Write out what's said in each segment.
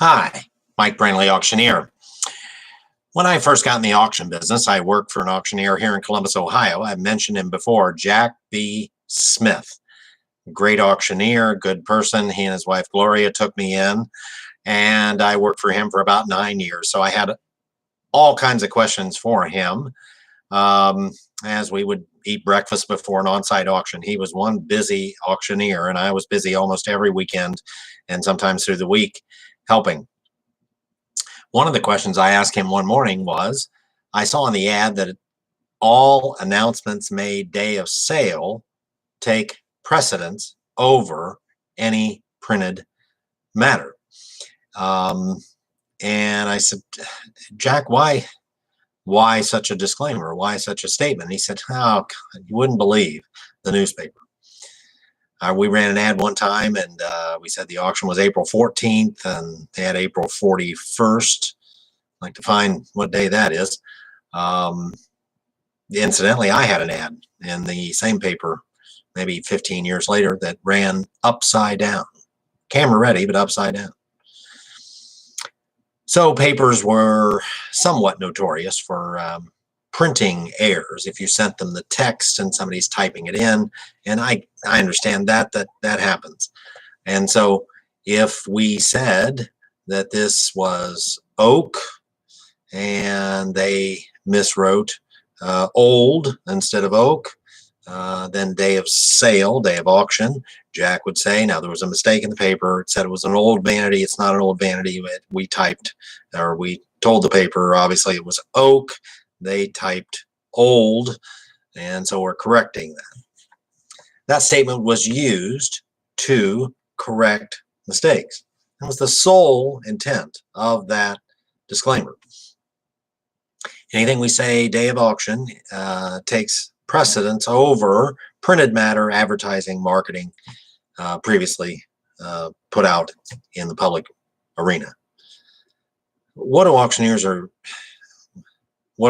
Hi, Mike Brantley, auctioneer. When I first got in the auction business, I worked for an auctioneer here in Columbus, Ohio. I've mentioned him before, Jack B. Smith. Great auctioneer, good person. He and his wife Gloria took me in, and I worked for him for about 9 years. So I had all kinds of questions for him as we would eat breakfast before an on-site auction. He was one busy auctioneer, and I was busy almost every weekend and sometimes through the week helping. One of the questions I asked him one morning was, I saw in the ad that all announcements made day of sale take precedence over any printed matter. And I said, Jack, why such a disclaimer? Why such a statement? He said, oh, God, you wouldn't believe the newspaper. We ran an ad one time, and we said the auction was April 14th, and they had April 41st. I'd like to find what day that is. Incidentally, I had an ad in the same paper maybe 15 years later that ran upside down. Camera ready, but upside down. So papers were somewhat notorious for printing errors. If you sent them the text and somebody's typing it in, and I understand that happens. And so if we said that this was oak and they miswrote old instead of oak, then day of sale, day of auction, Jack would say, now there was a mistake in the paper. It said it was an old vanity. It's not an old vanity. We typed, or we told the paper, obviously it was oak. They typed old, and so we're correcting that. That statement was used to correct mistakes. That was the sole intent of that disclaimer. Anything we say day of auction takes precedence over printed matter, advertising, marketing, previously put out in the public arena. What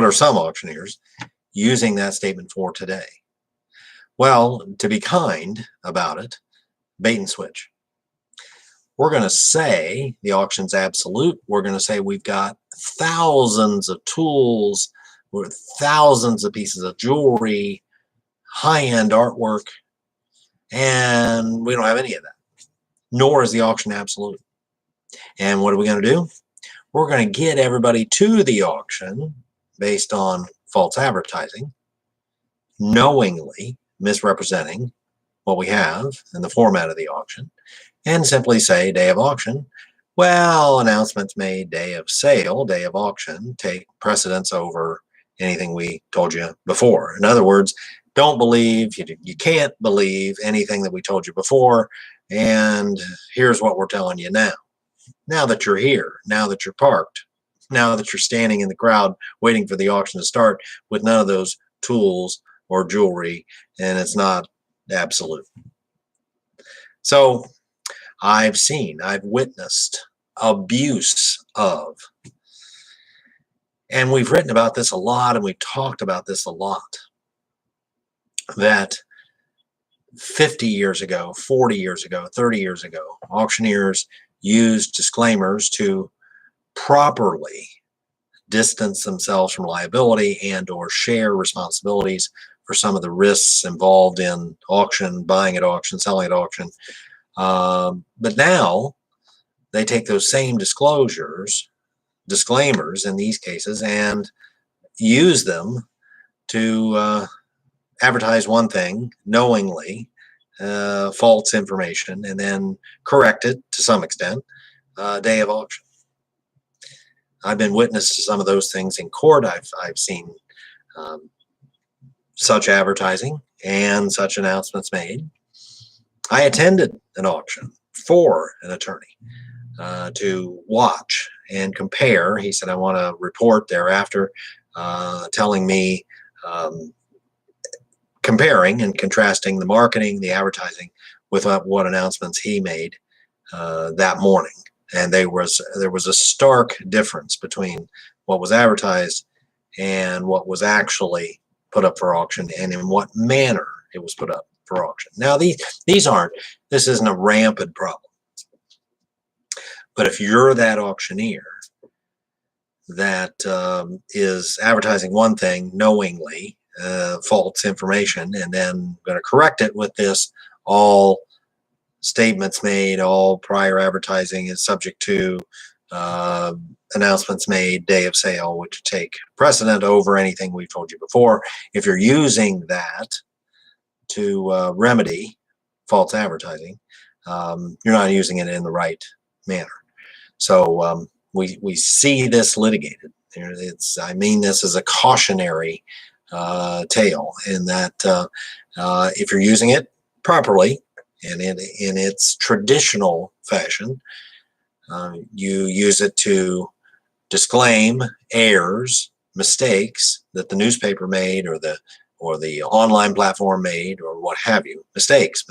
are some auctioneers using that statement for today? Well, to be kind about it, bait and switch. We're going to say the auction's absolute. We're going to say we've got thousands of tools with thousands of pieces of jewelry, high-end artwork, and we don't have any of that, nor is the auction absolute. And what are we going to do? We're going to get everybody to the auction based on false advertising, knowingly misrepresenting what we have in the format of the auction, and simply say day of auction. Well, announcements made day of sale, day of auction, take precedence over anything we told you before. In other words, don't believe, you can't believe anything that we told you before, and here's what we're telling you now. Now that you're here, now that you're parked, now that you're standing in the crowd waiting for the auction to start with none of those tools or jewelry, and it's not absolute. So I've witnessed abuse of, and we've written about this a lot, and we've talked about this a lot, that 50 years ago, 40 years ago, 30 years ago, auctioneers used disclaimers to properly distance themselves from liability and or share responsibilities for some of the risks involved in auction, buying at auction, selling at auction. But now they take those same disclaimers in these cases, and use them to advertise one thing knowingly, false information, and then correct it to some extent day of auction. I've been witness to some of those things in court. I've seen such advertising and such announcements made. I attended an auction for an attorney to watch and compare. He said, I want a report thereafter telling me, comparing and contrasting the marketing, the advertising with what announcements he made that morning. And there was a stark difference between what was advertised and what was actually put up for auction, and in what manner it was put up for auction. Now, this isn't a rampant problem, But if you're that auctioneer that is advertising one thing knowingly, false information, and then going to correct it with this, all statements made, all prior advertising is subject to announcements made, day of sale, which take precedent over anything we've told you before. If you're using that to remedy false advertising, you're not using it in the right manner. So we see this litigated. I mean this as a cautionary tale, in that if you're using it properly and in its traditional fashion, you use it to disclaim errors, mistakes that the newspaper made, or the online platform made, or what have you. Mistakes.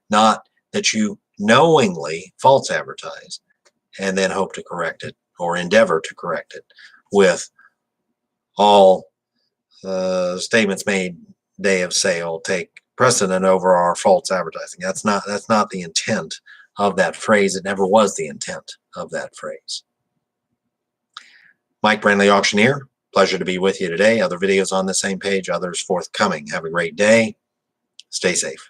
Not that you knowingly false advertise and then hope to correct it or endeavor to correct it with all statements made day of sale take precedent over our false advertising. That's not the intent of that phrase. It never was the intent of that phrase. Mike Brandley, Auctioneer. Pleasure to be with you today. Other videos on the same page, others forthcoming. Have a great day. Stay safe.